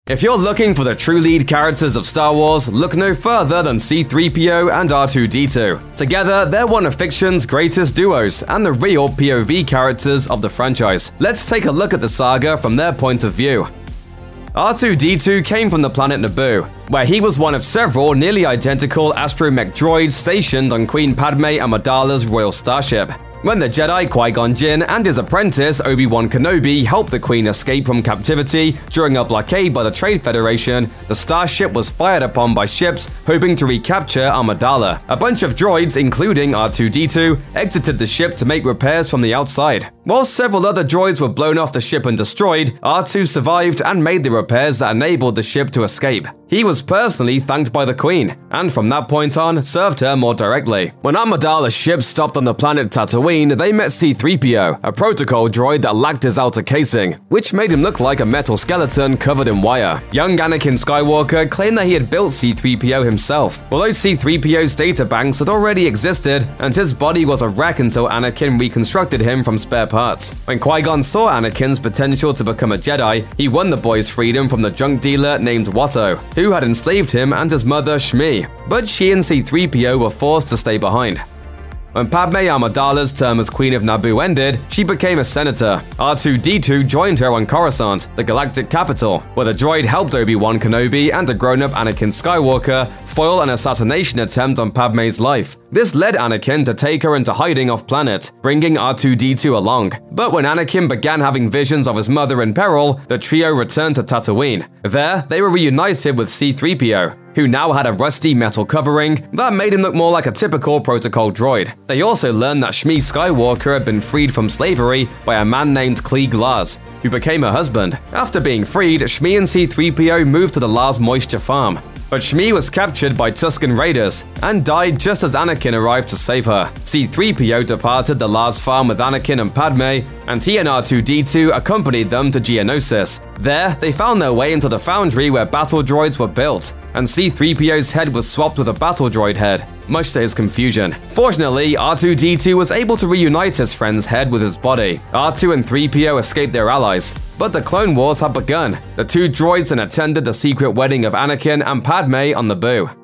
If you're looking for the true lead characters of Star Wars, look no further than C-3PO and R2-D2. Together, they're one of fiction's greatest duos and the real POV characters of the franchise. Let's take a look at the saga from their point of view. R2-D2 came from the planet Naboo, where he was one of several nearly identical astromech droids stationed on Queen Padme Amidala's royal starship. When the Jedi Qui-Gon Jinn and his apprentice Obi-Wan Kenobi helped the Queen escape from captivity during a blockade by the Trade Federation, the starship was fired upon by ships hoping to recapture Amidala. A bunch of droids, including R2-D2, exited the ship to make repairs from the outside. While several other droids were blown off the ship and destroyed, R2 survived and made the repairs that enabled the ship to escape. He was personally thanked by the Queen, and from that point on, served her more directly. When Amidala's ship stopped on the planet Tatooine, they met C-3PO, a protocol droid that lacked his outer casing, which made him look like a metal skeleton covered in wire. Young Anakin Skywalker claimed that he had built C-3PO himself, although C-3PO's databanks had already existed, and his body was a wreck until Anakin reconstructed him from spare parts. When Qui-Gon saw Anakin's potential to become a Jedi, he won the boy's freedom from the junk dealer named Watto, who had enslaved him and his mother Shmi, but she and C-3PO were forced to stay behind. When Padme Amidala's term as Queen of Naboo ended, she became a senator. R2-D2 joined her on Coruscant, the galactic capital, where the droid helped Obi-Wan Kenobi and a grown-up Anakin Skywalker foil an assassination attempt on Padme's life. This led Anakin to take her into hiding off-planet, bringing R2-D2 along. But when Anakin began having visions of his mother in peril, the trio returned to Tatooine. There, they were reunited with C-3PO, who now had a rusty metal covering that made him look more like a typical protocol droid. They also learned that Shmi Skywalker had been freed from slavery by a man named Klieg Lars, who became her husband. After being freed, Shmi and C-3PO moved to the Lars Moisture Farm. But Shmi was captured by Tusken Raiders and died just as Anakin arrived to save her. C-3PO departed the Lars farm with Anakin and Padme, and he and R2-D2 accompanied them to Geonosis. There, they found their way into the foundry where battle droids were built, and C-3PO's head was swapped with a battle droid head, much to his confusion. Fortunately, R2-D2 was able to reunite his friend's head with his body. R2 and 3PO escaped their allies, but the Clone Wars had begun. The two droids then attended the secret wedding of Anakin and Padme on Naboo.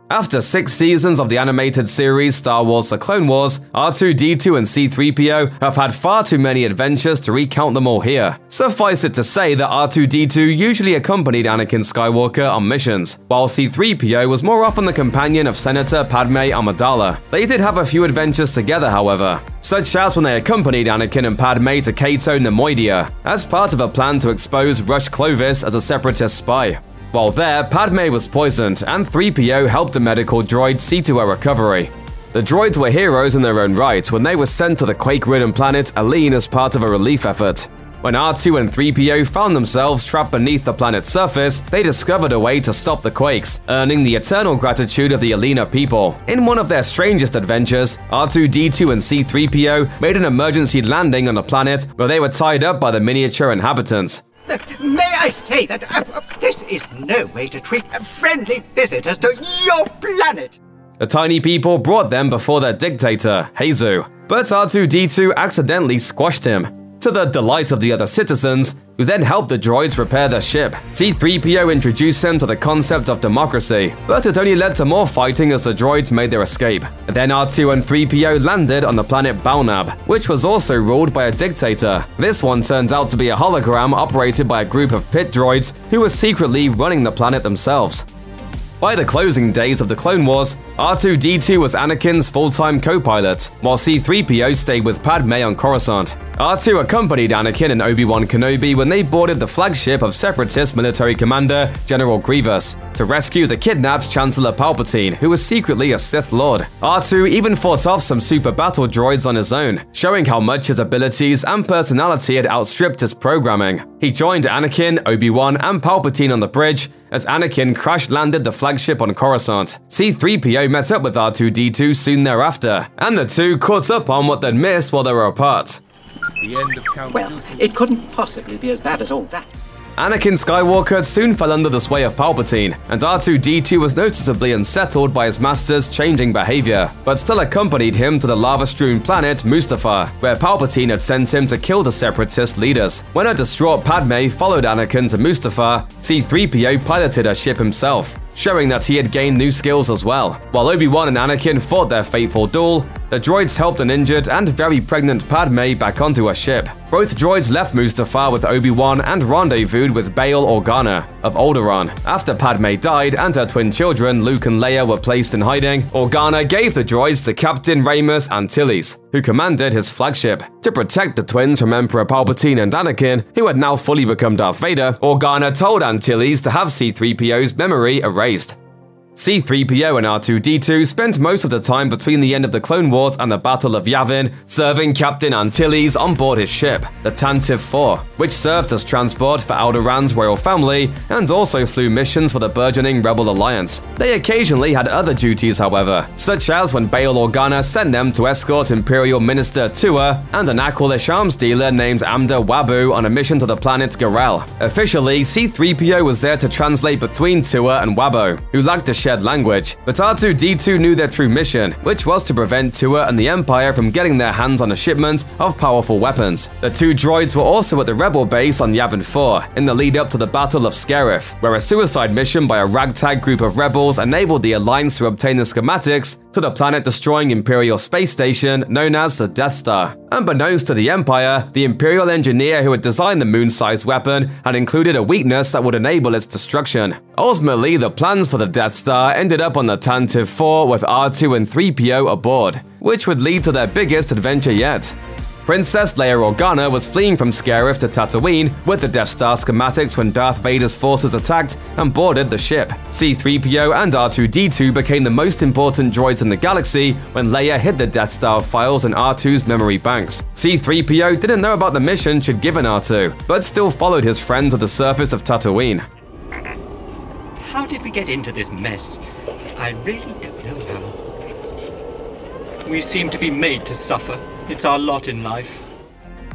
After 6 seasons of the animated series Star Wars The Clone Wars, R2-D2 and C-3PO have had far too many adventures to recount them all here. Suffice it to say that R2-D2 usually accompanied Anakin Skywalker on missions, while C-3PO was more often the companion of Senator Padme Amidala. They did have a few adventures together, however, such as when they accompanied Anakin and Padme to Cato Nemoidia, as part of a plan to expose Rush Clovis as a separatist spy. While there, Padme was poisoned, and 3PO helped a medical droid see to her recovery. The droids were heroes in their own right when they were sent to the quake-ridden planet Aleen as part of a relief effort. When R2 and 3PO found themselves trapped beneath the planet's surface, they discovered a way to stop the quakes, earning the eternal gratitude of the Alena people. In one of their strangest adventures, R2-D2 and C-3PO made an emergency landing on a planet where they were tied up by the miniature inhabitants. May I say that this is no way to treat friendly visitors to your planet. The tiny people brought them before their dictator, Hazu, but R2-D2 accidentally squashed him, to the delight of the other citizens, who then helped the droids repair their ship. C-3PO introduced them to the concept of democracy, but it only led to more fighting as the droids made their escape. Then R2 and 3PO landed on the planet Balnab, which was also ruled by a dictator. This one turned out to be a hologram operated by a group of pit droids who were secretly running the planet themselves. By the closing days of the Clone Wars, R2-D2 was Anakin's full-time co-pilot, while C-3PO stayed with Padme on Coruscant. R2 accompanied Anakin and Obi-Wan Kenobi when they boarded the flagship of Separatist military commander General Grievous to rescue the kidnapped Chancellor Palpatine, who was secretly a Sith Lord. R2 even fought off some super battle droids on his own, showing how much his abilities and personality had outstripped his programming. He joined Anakin, Obi-Wan, and Palpatine on the bridge as Anakin crash-landed the flagship on Coruscant. C-3PO met up with R2-D2 soon thereafter, and the two caught up on what they'd missed while they were apart. Well, it couldn't possibly be as bad as all that. Anakin Skywalker soon fell under the sway of Palpatine, and R2-D2 was noticeably unsettled by his master's changing behavior, but still accompanied him to the lava-strewn planet Mustafar, where Palpatine had sent him to kill the Separatist leaders. When a distraught Padme followed Anakin to Mustafar, C-3PO piloted her ship himself, showing that he had gained new skills as well. While Obi-Wan and Anakin fought their fateful duel, the droids helped an injured and very pregnant Padme back onto her ship. Both droids left Mustafar with Obi-Wan and rendezvoused with Bail Organa of Alderaan. After Padme died and her twin children, Luke and Leia, were placed in hiding, Organa gave the droids to Captain Raymus Antilles, who commanded his flagship. To protect the twins from Emperor Palpatine and Anakin, who had now fully become Darth Vader, Organa told Antilles to have C-3PO's memory erased. C-3PO and R2-D2 spent most of the time between the end of the Clone Wars and the Battle of Yavin serving Captain Antilles on board his ship, the Tantive 4, which served as transport for Alderaan's royal family and also flew missions for the burgeoning Rebel Alliance. They occasionally had other duties, however, such as when Bail Organa sent them to escort Imperial Minister Tua and an Aqualish arms dealer named Amda Wabu on a mission to the planet Garel. Officially, C-3PO was there to translate between Tua and Wabu, who lacked a shared language, but R2-D2 knew their true mission, which was to prevent Tua and the Empire from getting their hands on a shipment of powerful weapons. The two droids were also at the Rebel base on Yavin 4 in the lead-up to the Battle of Scarif, where a suicide mission by a ragtag group of rebels enabled the Alliance to obtain the schematics to the planet-destroying Imperial space station known as the Death Star. Unbeknownst to the Empire, the Imperial engineer who had designed the moon-sized weapon had included a weakness that would enable its destruction. Ultimately, the plans for the Death Star ended up on the Tantive 4 with R2 and 3PO aboard, which would lead to their biggest adventure yet. Princess Leia Organa was fleeing from Scarif to Tatooine with the Death Star schematics when Darth Vader's forces attacked and boarded the ship. C-3PO and R2-D2 became the most important droids in the galaxy when Leia hid the Death Star files in R2's memory banks. C-3PO didn't know about the mission she'd given R2, but still followed his friend to the surface of Tatooine. How did we get into this mess? I really don't know how. We seem to be made to suffer. It's our lot in life.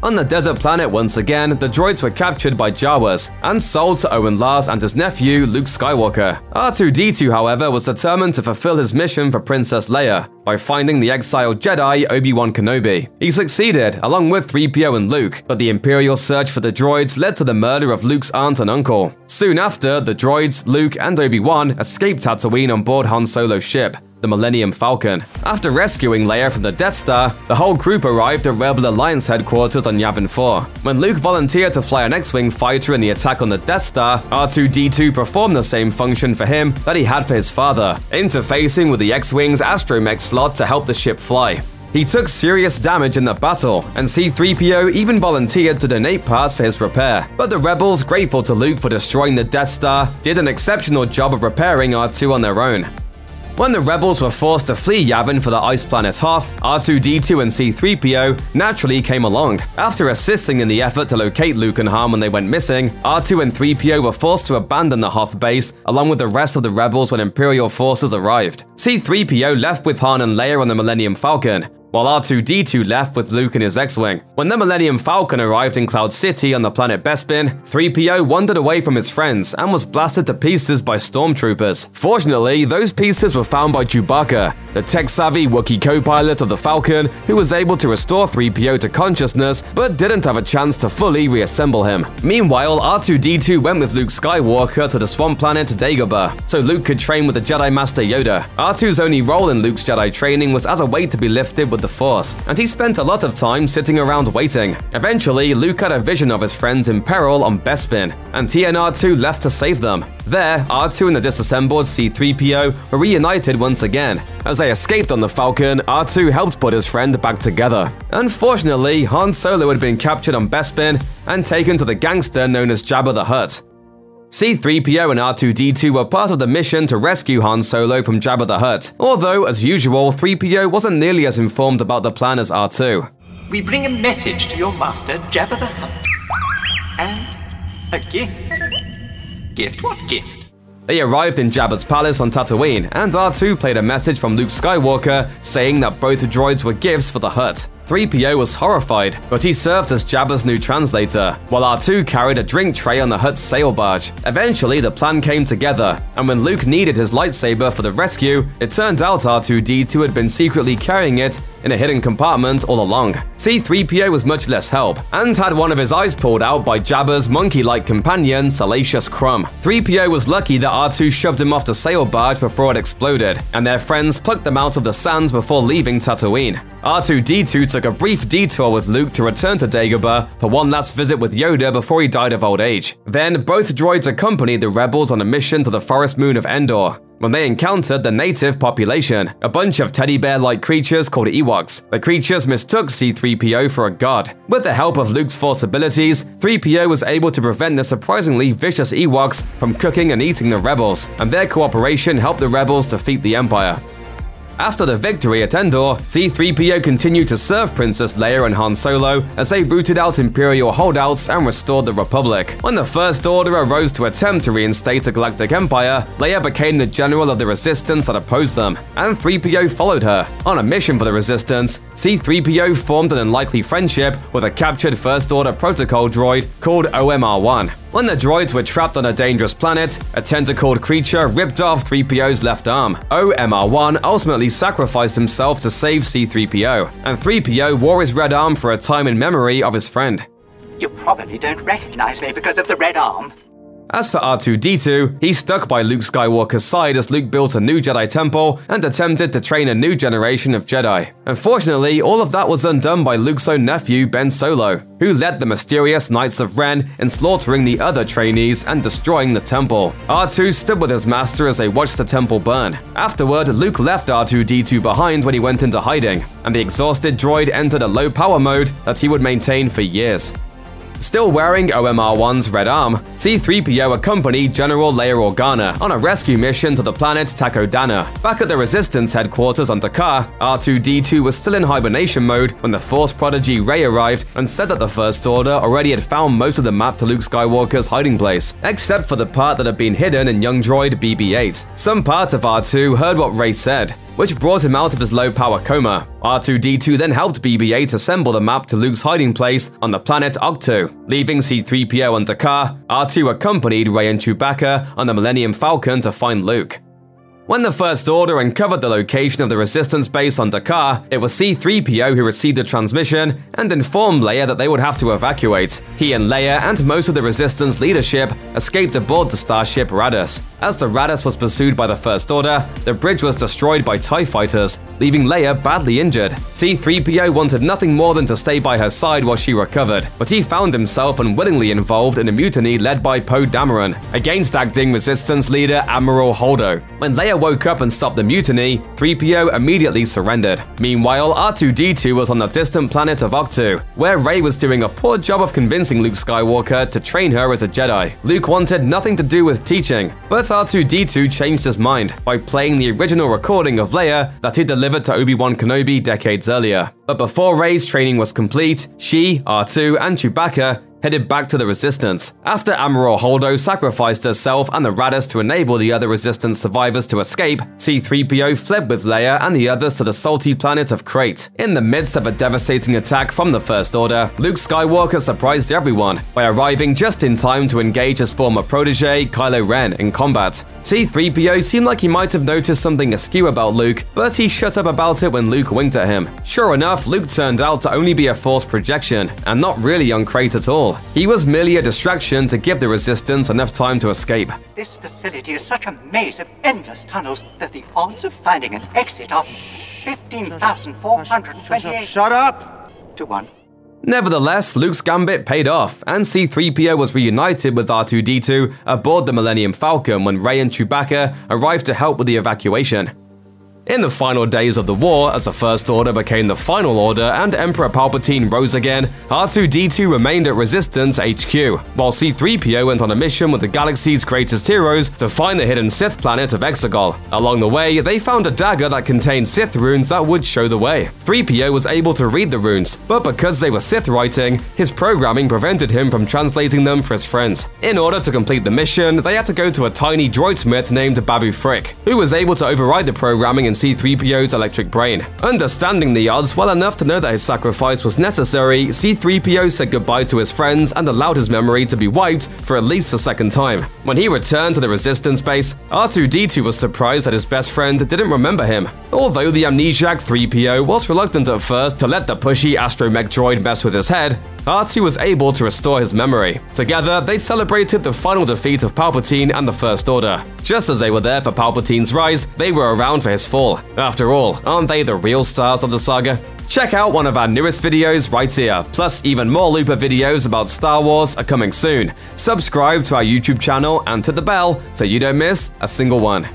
On the desert planet once again, the droids were captured by Jawas and sold to Owen Lars and his nephew, Luke Skywalker. R2-D2, however, was determined to fulfill his mission for Princess Leia by finding the exiled Jedi Obi-Wan Kenobi. He succeeded, along with 3PO and Luke, but the Imperial search for the droids led to the murder of Luke's aunt and uncle. Soon after, the droids, Luke, and Obi-Wan escaped Tatooine on board Han Solo's ship, the Millennium Falcon. After rescuing Leia from the Death Star, the whole group arrived at Rebel Alliance headquarters on Yavin 4. When Luke volunteered to fly an X-Wing fighter in the attack on the Death Star, R2-D2 performed the same function for him that he had for his father, interfacing with the X-Wing's astromech slot to help the ship fly. He took serious damage in the battle, and C-3PO even volunteered to donate parts for his repair. But the rebels, grateful to Luke for destroying the Death Star, did an exceptional job of repairing R2 on their own. When the rebels were forced to flee Yavin for the ice planet Hoth, R2-D2 and C-3PO naturally came along. After assisting in the effort to locate Luke and Han when they went missing, R2 and 3PO were forced to abandon the Hoth base along with the rest of the rebels when Imperial forces arrived. C-3PO left with Han and Leia on the Millennium Falcon, while R2-D2 left with Luke in his X-Wing. When the Millennium Falcon arrived in Cloud City on the planet Bespin, 3PO wandered away from his friends and was blasted to pieces by stormtroopers. Fortunately, those pieces were found by Chewbacca, the tech-savvy Wookiee co-pilot of the Falcon, who was able to restore 3PO to consciousness but didn't have a chance to fully reassemble him. Meanwhile, R2-D2 went with Luke Skywalker to the swamp planet Dagobah, so Luke could train with the Jedi Master Yoda. R2's only role in Luke's Jedi training was as a weight to be lifted with the Force, and he spent a lot of time sitting around waiting. Eventually, Luke had a vision of his friends in peril on Bespin, and he and R2 left to save them. There, R2 and the disassembled C-3PO were reunited once again. As they escaped on the Falcon, R2 helped put his friend back together. Unfortunately, Han Solo had been captured on Bespin and taken to the gangster known as Jabba the Hutt. C-3PO and R2-D2 were part of the mission to rescue Han Solo from Jabba the Hutt, although, as usual, 3PO wasn't nearly as informed about the plan as R2. We bring a message to your master, Jabba the Hutt. And a gift. Gift? What gift? They arrived in Jabba's palace on Tatooine, and R2 played a message from Luke Skywalker saying that both droids were gifts for the Hutt. 3PO was horrified, but he served as Jabba's new translator, while R2 carried a drink tray on the Hutt's sail barge. Eventually, the plan came together, and when Luke needed his lightsaber for the rescue, it turned out R2-D2 had been secretly carrying it in a hidden compartment all along. C-3PO was much less help, and had one of his eyes pulled out by Jabba's monkey-like companion, Salacious Crumb. 3PO was lucky that R2 shoved him off the sail barge before it exploded, and their friends plucked them out of the sands before leaving Tatooine. R2-D2 took a brief detour with Luke to return to Dagobah for one last visit with Yoda before he died of old age. Then, both droids accompanied the rebels on a mission to the forest moon of Endor, when they encountered the native population, a bunch of teddy bear-like creatures called Ewoks. The creatures mistook C-3PO for a god. With the help of Luke's Force abilities, 3PO was able to prevent the surprisingly vicious Ewoks from cooking and eating the rebels, and their cooperation helped the rebels defeat the Empire. After the victory at Endor, C-3PO continued to serve Princess Leia and Han Solo as they rooted out Imperial holdouts and restored the Republic. When the First Order arose to attempt to reinstate the Galactic Empire, Leia became the general of the Resistance that opposed them, and 3PO followed her. On a mission for the Resistance, C-3PO formed an unlikely friendship with a captured First Order protocol droid called OMR-1. When the droids were trapped on a dangerous planet, a tentacled creature ripped off 3PO's left arm. OMR-1 ultimately sacrificed himself to save C-3PO, and 3PO wore his red arm for a time in memory of his friend. You probably don't recognize me because of the red arm. As for R2-D2, he stuck by Luke Skywalker's side as Luke built a new Jedi temple and attempted to train a new generation of Jedi. Unfortunately, all of that was undone by Luke's own nephew, Ben Solo, who led the mysterious Knights of Ren in slaughtering the other trainees and destroying the temple. R2 stood with his master as they watched the temple burn. Afterward, Luke left R2-D2 behind when he went into hiding, and the exhausted droid entered a low-power mode that he would maintain for years. Still wearing OMR-1's red arm, C-3PO accompanied General Leia Organa on a rescue mission to the planet Takodana. Back at the Resistance headquarters on Dakar, R2-D2 was still in hibernation mode when the Force prodigy Rey arrived and said that the First Order already had found most of the map to Luke Skywalker's hiding place, except for the part that had been hidden in young droid BB-8. Some part of R2 heard what Rey said, which brought him out of his low-power coma. R2-D2 then helped BB-8 assemble the map to Luke's hiding place on the planet Octo. Leaving C-3PO on Dakar, R2 accompanied Rey and Chewbacca on the Millennium Falcon to find Luke. When the First Order uncovered the location of the Resistance base on Dakar, it was C-3PO who received the transmission and informed Leia that they would have to evacuate. He and Leia and most of the Resistance leadership escaped aboard the starship Raddus. As the Raddus was pursued by the First Order, the bridge was destroyed by TIE fighters, leaving Leia badly injured. C-3PO wanted nothing more than to stay by her side while she recovered, but he found himself unwillingly involved in a mutiny led by Poe Dameron against acting Resistance leader Admiral Holdo. When Leia woke up and stopped the mutiny, 3PO immediately surrendered. Meanwhile, R2-D2 was on the distant planet of Octo, where Rey was doing a poor job of convincing Luke Skywalker to train her as a Jedi. Luke wanted nothing to do with teaching, but R2-D2 changed his mind by playing the original recording of Leia that he delivered to Obi-Wan Kenobi decades earlier. But before Rey's training was complete, she, R2, and Chewbacca headed back to the Resistance. After Admiral Holdo sacrificed herself and the Raddus to enable the other Resistance survivors to escape, C-3PO fled with Leia and the others to the salty planet of Crate. In the midst of a devastating attack from the First Order, Luke Skywalker surprised everyone by arriving just in time to engage his former protege, Kylo Ren, in combat. C-3PO seemed like he might have noticed something askew about Luke, but he shut up about it when Luke winked at him. Sure enough, Luke turned out to only be a Force projection, and not really on Crate at all. He was merely a distraction to give the Resistance enough time to escape. This facility is such a maze of endless tunnels that the odds of finding an exit are 15,428 Shut up! to 1. Nevertheless, Luke's gambit paid off, and C-3PO was reunited with R2-D2 aboard the Millennium Falcon when Rey and Chewbacca arrived to help with the evacuation. In the final days of the war, as the First Order became the Final Order and Emperor Palpatine rose again, R2-D2 remained at Resistance HQ, while C-3PO went on a mission with the galaxy's greatest heroes to find the hidden Sith planet of Exegol. Along the way, they found a dagger that contained Sith runes that would show the way. 3PO was able to read the runes, but because they were Sith writing, his programming prevented him from translating them for his friends. In order to complete the mission, they had to go to a tiny droid smith named Babu Frick, who was able to override the programming in C-3PO's electric brain. Understanding the odds well enough to know that his sacrifice was necessary, C-3PO said goodbye to his friends and allowed his memory to be wiped for at least a second time. When he returned to the Resistance base, R2-D2 was surprised that his best friend didn't remember him. Although the amnesiac 3PO was reluctant at first to let the pushy astromech droid mess with his head, R2 was able to restore his memory. Together, they celebrated the final defeat of Palpatine and the First Order. Just as they were there for Palpatine's rise, they were around for his fall. After all, aren't they the real stars of the saga? Check out one of our newest videos right here, plus even more Looper videos about Star Wars are coming soon. Subscribe to our YouTube channel and hit the bell so you don't miss a single one.